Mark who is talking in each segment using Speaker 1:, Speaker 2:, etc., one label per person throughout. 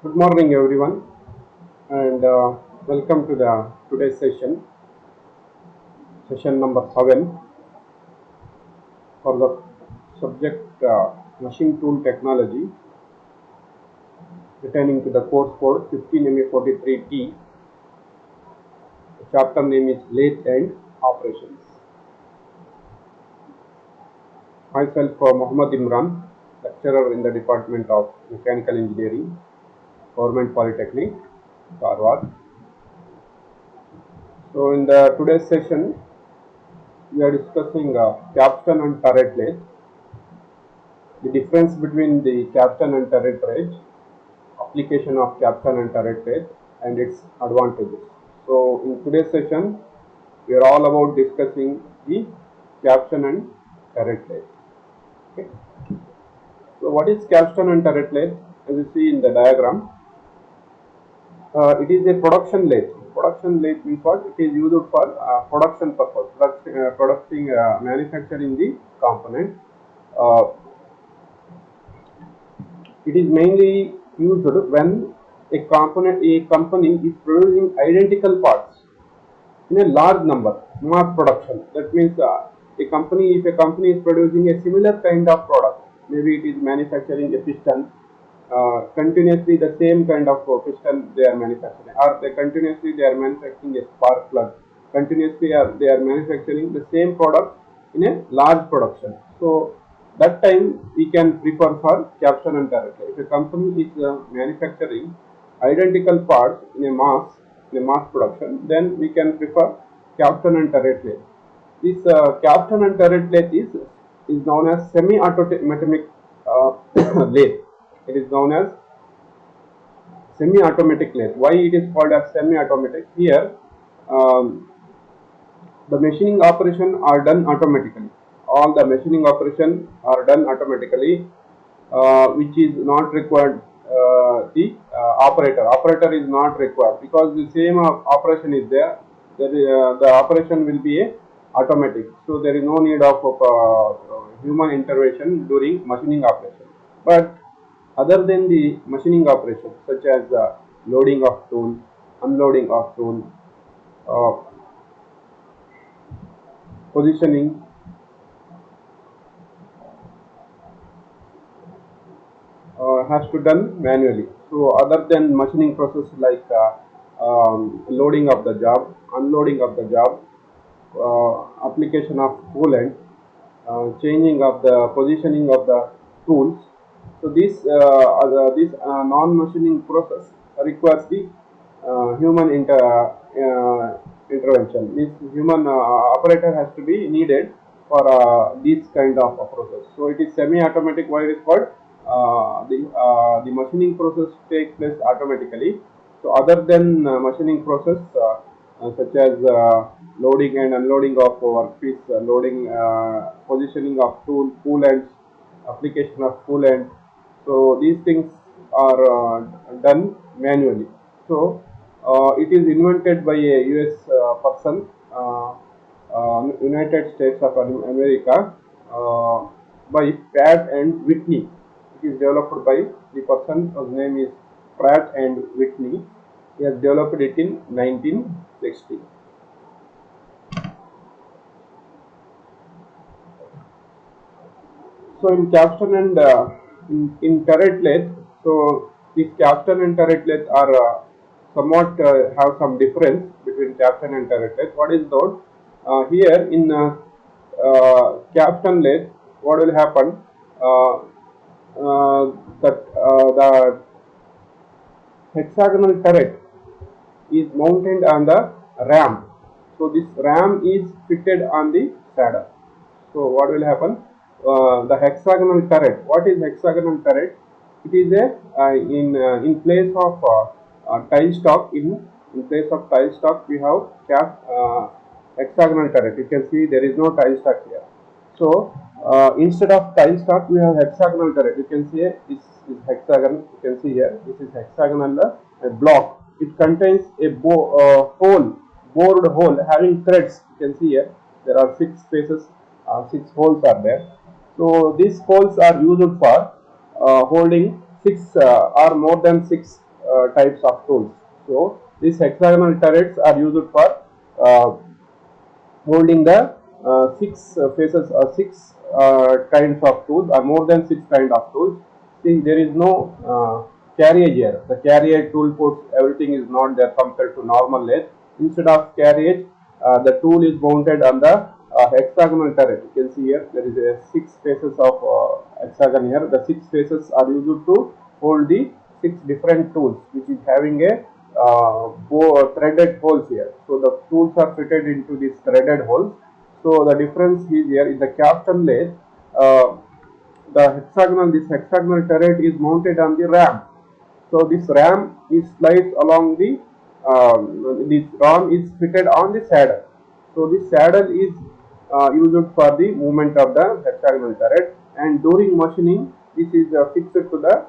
Speaker 1: Good morning, everyone, and welcome to the today's session number 7 for the subject machine tool technology, pertaining to the course code 15MA43T. The chapter name is Lathe and Operations. Myself, Muhammad Imran, lecturer in the Department of Mechanical Engineering, Government Polytechnic, Dharwad. So, in the today's session, we are discussing capstan and turret lathe, the difference between the capstan and turret lathe, application of capstan and turret lathe, and its advantages. So, in today's session, we are all about discussing the capstan and turret lathe. Okay. So, what is capstan and turret lathe? As you see in the diagram, it is a production lathe. Production lathe means what? It is used for production purpose, manufacturing the component. It is mainly used when a company is producing identical parts in a large number, mass production. That means if a company is producing a similar kind of product, maybe it is manufacturing a piston, continuously the same kind of piston they are manufacturing, or they are manufacturing a spark plug, continuously they are manufacturing the same product in a large production. So that time we can prefer for capstan and turret. If a company is manufacturing identical parts in a mass production, then we can prefer capstan and turret lathe. This capstan and turret lathe is known as semi-automatic lathe. It is known as semi-automatic lathe. Why it is called as semi-automatic? Here, the machining operation are done automatically. All the machining operation are done automatically, which is not required. The operator is not required, because the same operation is there. The operation will be automatic, so there is no need of human intervention during machining operation. But other than the machining operation, such as loading of tool, unloading of tool, positioning, has to done manually. So other than machining process like loading of the job, unloading of the job, application of coolant, changing of the positioning of the tools. So this non-machining process requires the human intervention. This human operator has to be needed for this kind of process. So it is semi-automatic. Why it is called? The machining process takes place automatically. So other than machining process, such as loading and unloading of workpiece, positioning of tool, coolants, application of coolant. So these things are done manually. So it is invented by a US person, United States of America, by Pratt and Whitney. It is developed by the person whose name is Pratt and Whitney. He has developed it in 1960. So in capstan and in turret lathe, so these capstan and turret lathe are somewhat have some difference between capstan and turret lathe. What is that? Here in capstan lathe, what will happen? That the hexagonal turret is mounted on the ram. So this ram is fitted on the saddle. So what will happen? The hexagonal turret. What is hexagonal turret? It is a in place of tile stock. In place of tile stock, we have hexagonal turret. You can see there is no tile stock here. So instead of tile stock, we have hexagonal turret. You can see this is hexagon. You can see here. This is hexagonal block. It contains a bored hole having threads. You can see here. There are 6 spaces. 6 holes are there. So these holes are used for holding 6 or more than 6 types of tools. So these hexagonal turrets are used for holding the six faces or six kinds of tools or more than six kind of tools. See, there is no carriage here. The carriage tool ports, everything is not there compared to normal lathe. Instead of carriage, the tool is mounted on the hexagonal turret. You can see here there is a six faces of hexagon here. The six faces are used to hold the six different tools, which is having a threaded holes here. So the tools are fitted into these threaded holes. So the difference is here in the Capstan lathe. This hexagonal turret is mounted on the ram. So this ram is sliced along the this ram is fitted on the saddle. So this saddle is used for the movement of the hexagonal turret, and during machining this is fixed to the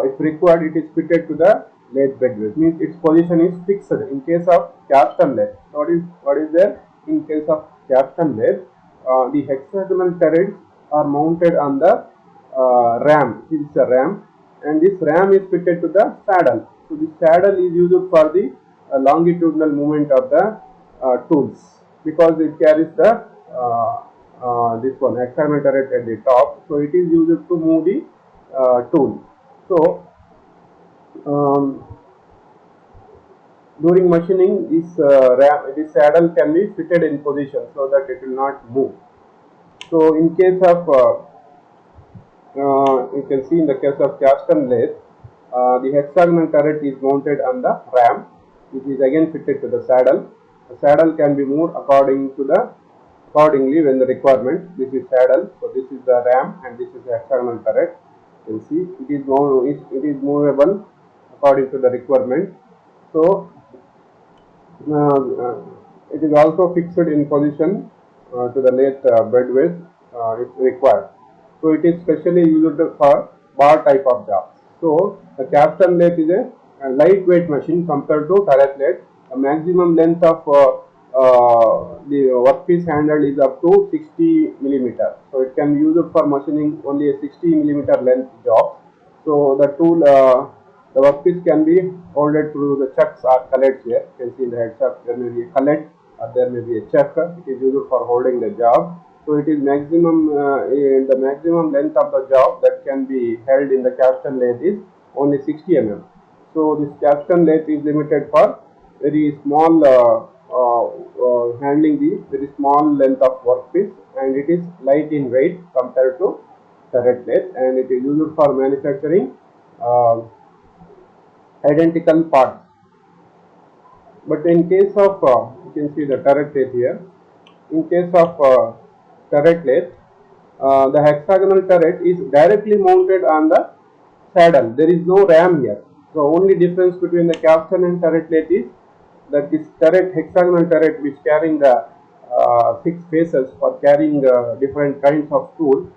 Speaker 1: if required it is fitted to the lathe bed width, means its position is fixed. In case of Capstan lathe, what is there in case of Capstan lathe, the hexagonal turrets are mounted on the ram. This is a ram, and this ram is fitted to the saddle. So the saddle is used for the longitudinal movement of the tools, because it carries the this one hexagonal turret at the top. So it is used to move the tool. So during machining, this saddle can be fitted in position so that it will not move. So in case of you can see in the case of Capstan lathe, the hexagonal turret is mounted on the ram, which is again fitted to the saddle. The saddle can be moved accordingly when the requirement. This is saddle, so this is the ram, and this is the hexagonal turret. You can see it is movable according to the requirement. So it is also fixed in position to the lathe bed width if required. So it is specially used for bar type of jobs. So the Capstan lathe is a lightweight machine compared to turret lathe. The maximum length of the workpiece handle is up to 60 millimeter. So it can be used for machining only a 60 millimeter length job. So the tool, the workpiece can be holded through the chucks or collets here. You can see in the head chuck there may be a collet or there may be a chuck. It is used for holding the job. So it is maximum, the maximum length of the job that can be held in the Capstan lathe is only 60 mm. So this Capstan lathe is limited for very small handling the very small length of workpiece, and it is light in weight compared to turret lathe, and it is used for manufacturing identical parts. But in case of you can see the turret lathe here. In case of turret lathe, the hexagonal turret is directly mounted on the saddle. There is no ram here. The only difference between the Capstan and turret lathe is that this turret, hexagonal turret, which carrying the six faces for carrying different kinds of tools,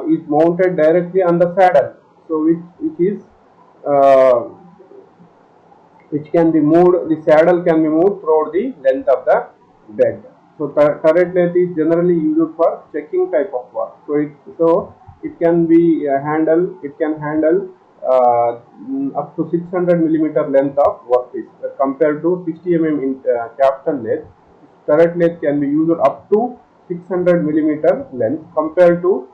Speaker 1: is mounted directly on the saddle. So which can be moved. The saddle can be moved throughout the length of the bed. So turret lathe is generally used for checking type of work. So it can be it can handle up to 600 millimeter length of workpiece compared to 60 mm in Capstan lathe. Turret lathe can be used up to 600 millimeter length compared to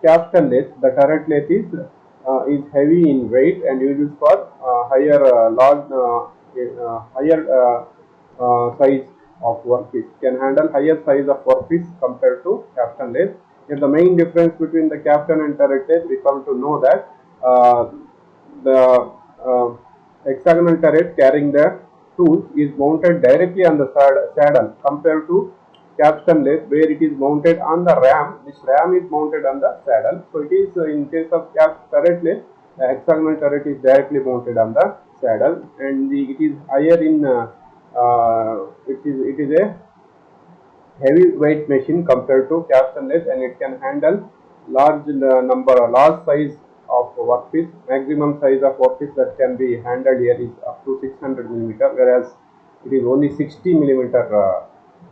Speaker 1: Capstan lathe. The turret lathe is heavy in weight and used for higher size of workpiece. Can handle higher size of workpiece compared to Capstan lathe. Here the main difference between the Capstan and turret lathe, we come to know that the hexagonal turret carrying the tools is mounted directly on the saddle compared to Capstan lathe, where it is mounted on the ram. This ram is mounted on the saddle. So it is in case of turret lathe, the hexagonal turret is directly mounted on the saddle, and it is higher in it is a heavy weight machine compared to Capstan lathe, and it can handle large size of workpiece. Maximum size of workpiece that can be handled here is up to 600 millimeter, whereas it is only 60 millimeter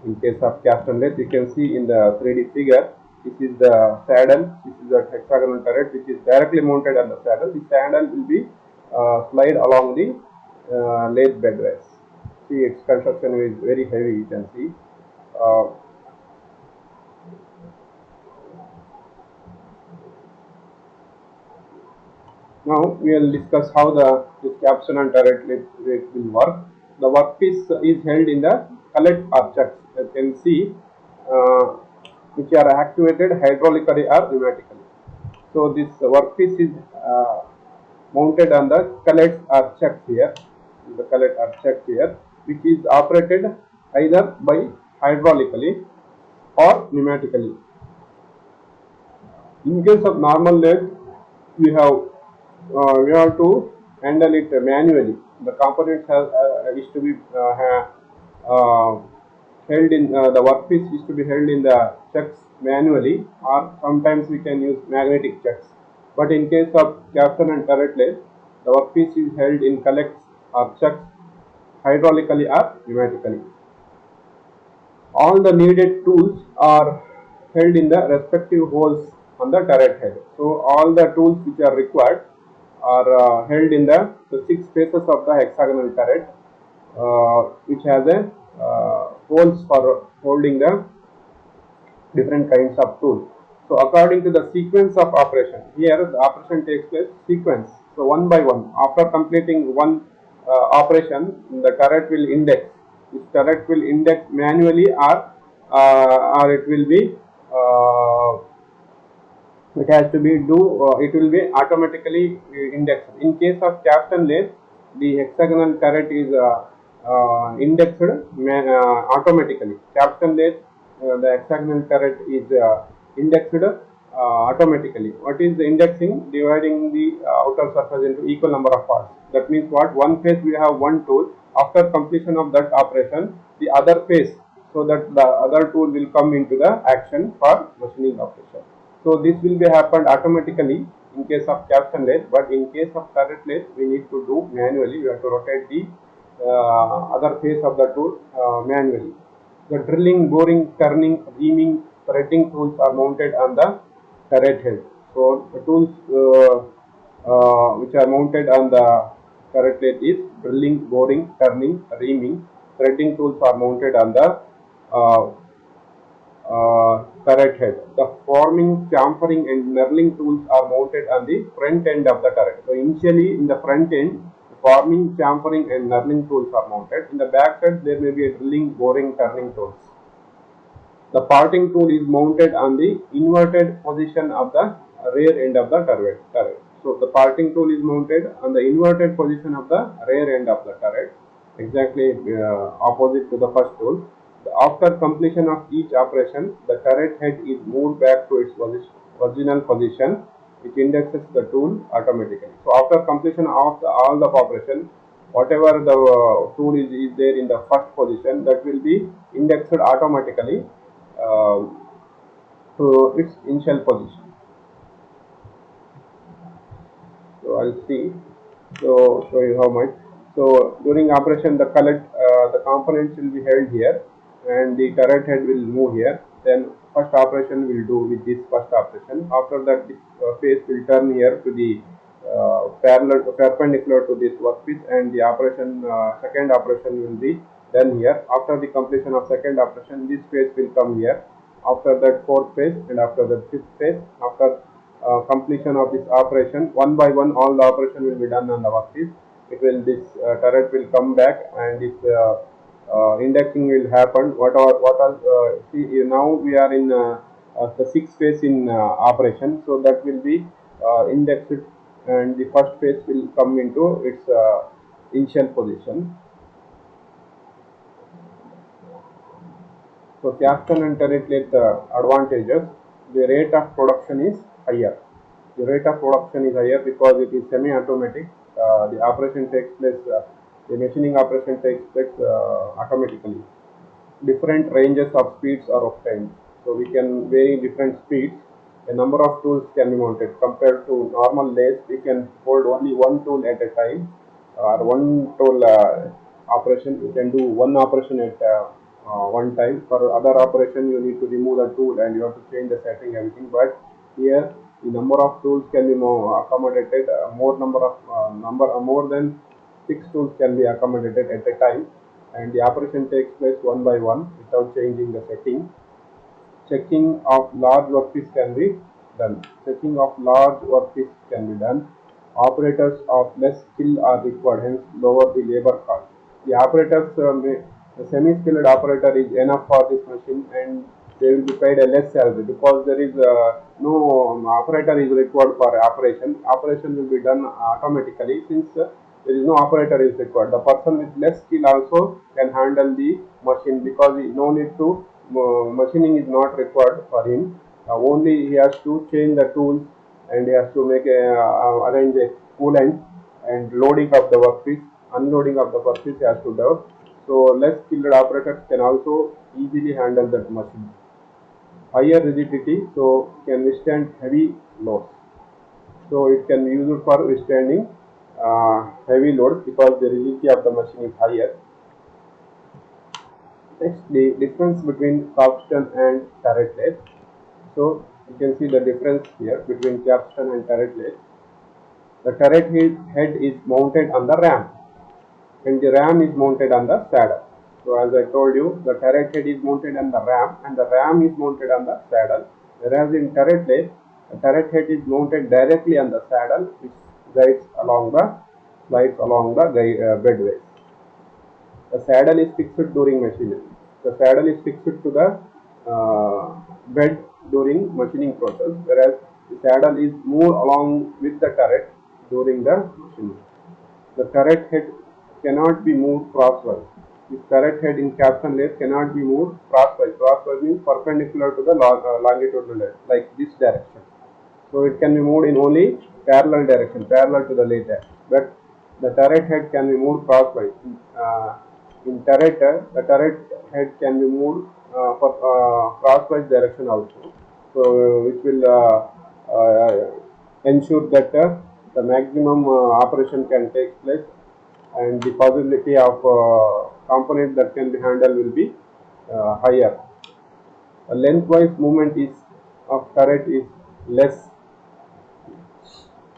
Speaker 1: in case of Capstan lathe. You can see in the 3D figure, this is the saddle, this is the hexagonal turret which is directly mounted on the saddle. The saddle will be slide along the lathe bed race. See, its construction is very heavy, you can see. Now we will discuss how this capstan and turret lathe will work. The workpiece is held in the collet or chucks. You can see, uh, which are actuated hydraulically or pneumatically. So this workpiece is mounted on the collet or chucks here. The collet or chucks here, which is operated either by hydraulically or pneumatically. In case of normal lathe, we have to handle it manually. The components is to be held in the workpiece is to be held in the chucks manually, or sometimes we can use magnetic chucks. But in case of capstan and turret lathe, the workpiece is held in collects or chucks hydraulically or pneumatically. All the needed tools are held in the respective holes on the turret head. So all the tools which are required are held in the 6 faces of the hexagonal turret, which has a holes for holding the different kinds of tools. So according to the sequence of operation, here the operation takes place sequence. So one by one, after completing one operation, the turret will index. This turret will index manually, or it will be it has to be it will be automatically indexed. In case of capstan lathe, the hexagonal turret is indexed automatically. Capstan lathe, the hexagonal turret is indexed automatically. What is the indexing? Dividing the outer surface into equal number of parts. That means what? One phase we have one tool. After completion of that operation, the other phase, so that the other tool will come into the action for machining operation. So this will be happened automatically in case of capstan lathe, but in case of turret lathe, we need to do manually. We have to rotate the other face of the tool manually. The drilling, boring, turning, reaming, threading tools are mounted on the turret head. So the tools which are mounted on the turret lathe is drilling, boring, turning, reaming. Threading tools are mounted on the turret head. The forming, chamfering and knurling tools are mounted on the front end of the turret. So initially in the front end, the forming, chamfering and knurling tools are mounted. In the back side, there may be a drilling, boring, turning tools. The parting tool is mounted on the inverted position of the rear end of the turret. So the parting tool is mounted on the inverted position of the rear end of the turret, exactly opposite to the first tool. After completion of each operation, the turret head is moved back to its original position, which indexes the tool automatically. So after completion of all the operation, whatever the tool is there in the first position, that will be indexed automatically to its initial position. So I'll see. So show you how much. So during operation, the components will be held here, and the turret head will move here. Then first operation will do with this first operation. After that, this face will turn here to the perpendicular to this workpiece, and the second operation will be done here. After the completion of second operation, this face will come here. After that, fourth phase, and after that, fifth phase. After completion of this operation, one by one, all the operation will be done on the workpiece. This turret will come back, and this indexing will happen. What all see, now we are in the sixth phase in operation, so that will be indexed, and the first phase will come into its initial position. So capstan and turret lathe advantages: the rate of production is higher. The rate of production is higher because it is semi-automatic. The operation takes place, the machining operation takes place automatically. Different ranges of speeds are obtained. So we can vary different speeds. A number of tools can be mounted. Compared to normal lathe, we can hold only one tool at a time, or one tool operation. We can do one operation at one time. For other operation, you need to remove the tool and you have to change the setting, everything. But here The number of tools can be more accommodated. More than 6 tools can be accommodated at a time, and the operation takes place one by one without changing the setting. Checking of large workpiece can be done. Checking of large workpiece can be done. Operators of less skill are required, hence lower the labor cost. The the semi-skilled operator is enough for this machine, and they will be paid a less salary because there is no operator is required for operation. Operation will be done automatically since there is no operator is required. The person with less skill also can handle the machine because no need to machining is not required for him. Only he has to change the tools and he has to make arrange a coolant and loading of the workpiece, unloading of the workpiece he has to do. So less skilled operators can also easily handle that machine. Higher rigidity, so can withstand heavy loads. So it can be used for withstanding heavy loads because the rigidity of the machine is higher. Next, the difference between capstan and turret lathe. So you can see the difference here between capstan and turret lathe. The turret head is mounted on the ram, and the ram is mounted on the saddle. So as I told you, the turret head is mounted on the ram, and the ram is mounted on the saddle. Whereas in turret lathe, the turret head is mounted directly on the saddle, which slides along the bedways. The saddle is fixed during machining. The saddle is fixed to the bed during machining process, whereas the saddle is moved along with the turret during the machining. The turret head cannot be moved crosswise. The turret head in capstan lathe cannot be moved crosswise. Crosswise means perpendicular to the longitudinal edge, like this direction. So it can be moved in only parallel direction, parallel to the lathe edge. But the turret head can be moved crosswise. In turret, the turret head can be moved for crosswise direction also. So which will ensure that the maximum operation can take place, and the possibility of component that can be handled will be higher. The lengthwise movement is of turret is less.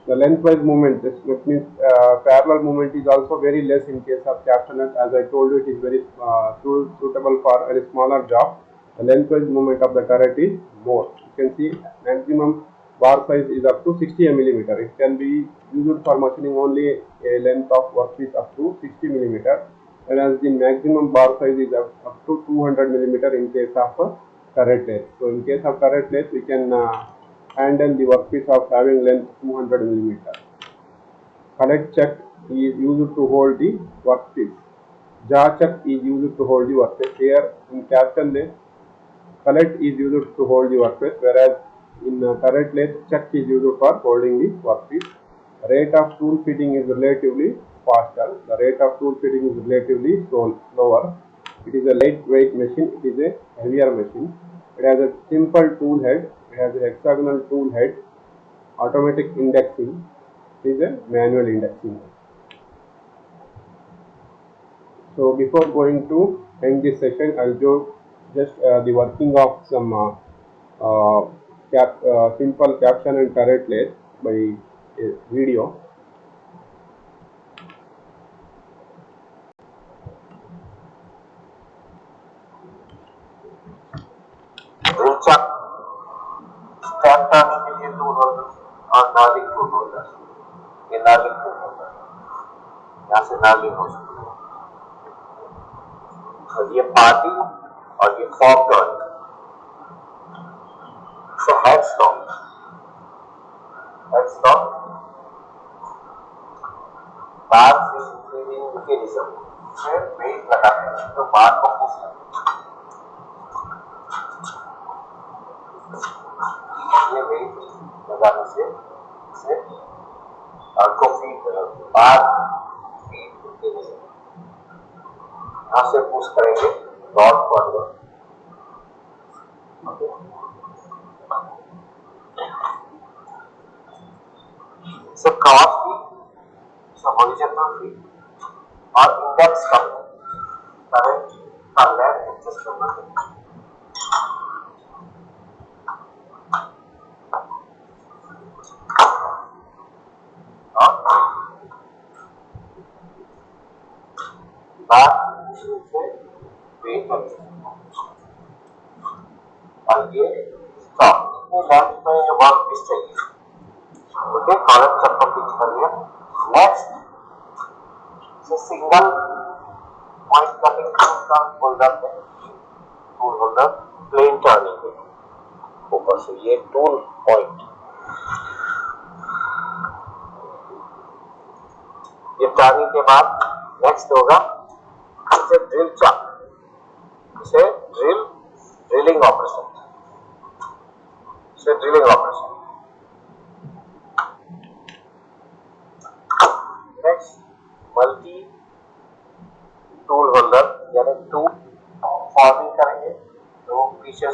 Speaker 1: The lengthwise movement, this means parallel movement is also very less in case of capstan. As I told you, it is very suitable for a smaller job. The lengthwise movement of the turret is more. You can see maximum bar size is up to 60 mm. It can be used for machining only a length of workpiece up to 60 mm, whereas the maximum bar size is up to 200 mm in case of turret lathe. So in case of turret lathe, we can handle the workpiece of having length 200 mm. Collect chuck is used to hold the workpiece. Jaw chuck is used to hold the workpiece. Here in capstan lathe, collect is used to hold the workpiece, whereas in turret lathe, chuck is used for holding the workpiece. Rate of tool fitting is relatively faster. The rate of tool fitting is relatively slower. It is a lightweight machine. It is a heavier machine. It has a simple tool head. It has a hexagonal tool head. Automatic indexing. It is a manual indexing. So before going to end this session, I'll do just the working of some simple capstan and turret lathe by a video.
Speaker 2: Chuck, strap turning के लिए tool holder और नालिक tool holder. ये नालिक tool holder, यहाँ से नालिक हो सकती है. और ये पार्टी और ये फॉक डॉट. So headstock बार से इंक्रीजिंग मैकेनिज्म से वेट लगाते हैं तो बार को पुश करते हैं. ये वेट लगाने से इसे को फीड बार फीड मैकेनिज्म यहाँ से पुश करेंगे rod forward. So cross feed, so horizontal feed or index current का length adjust करना है. बाद से वेट और ये स्टॉप लेफ्ट में वर्क पीस चाहिए। ओके, कॉलम चप्पल पिच कर लिया। नेक्स्ट सिंगल पॉइंट कटिंग का होल्डर में टूल होल्डर प्लेन टर्निंग में ऊपर से ये टूल पॉइंट, ये टर्निंग के बाद नेक्स्ट होगा इसे ड्रिल चाक, इसे ड्रिलिंग ऑपरेशन, इसे drilling operation. Next multi tool holder यानी टूल फॉर्मिंग करेंगे तो पीछे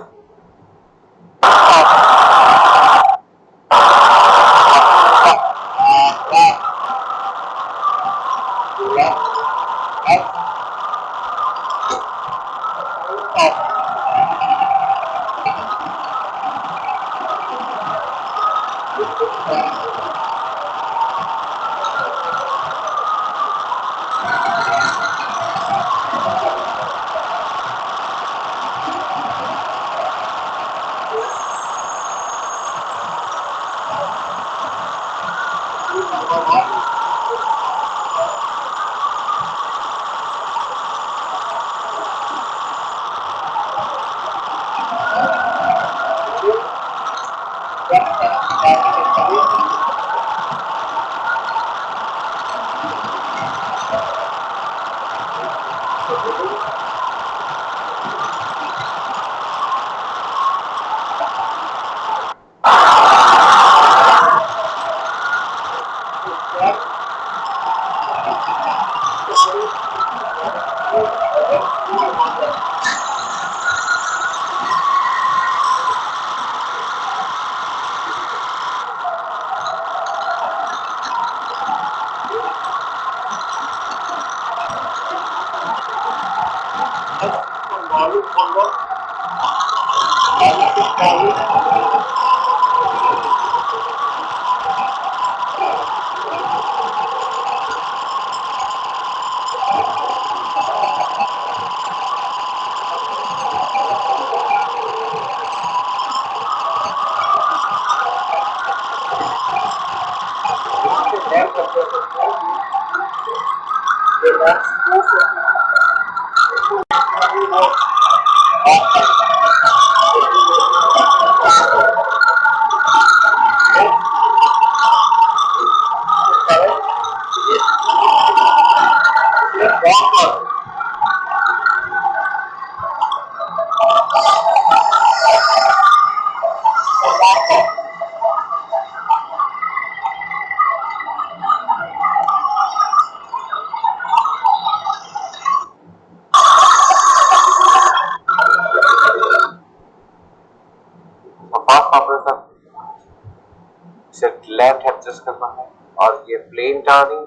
Speaker 2: लेंथ एडजस्ट करना है और ये प्लेन टर्निंग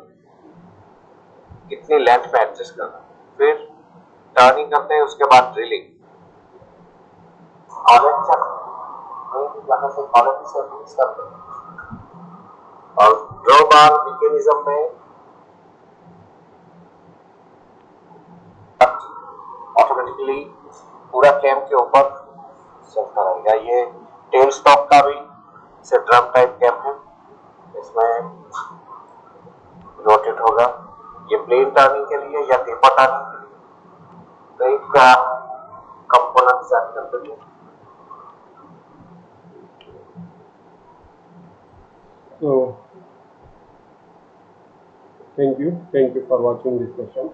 Speaker 2: कितनी लेंथ में एडजस्ट करना है। फिर टर्निंग करते हैं, उसके बाद ड्रिलिंग से कॉलम से फिक्स करते हैं और ड्रॉ बार मैकेनिज्म में ऑटोमेटिकली पूरा कैम के ऊपर चलता रहेगा। ये टेल स्टॉक का भी से ड्रम टाइप कैम है, इसमें रोटेट होगा। ये प्लेन टर्निंग के लिए या टेपर टर्निंग के लिए ब्रेक का कंपोनेंट सेट करते हैं।
Speaker 1: So, thank you for watching this session.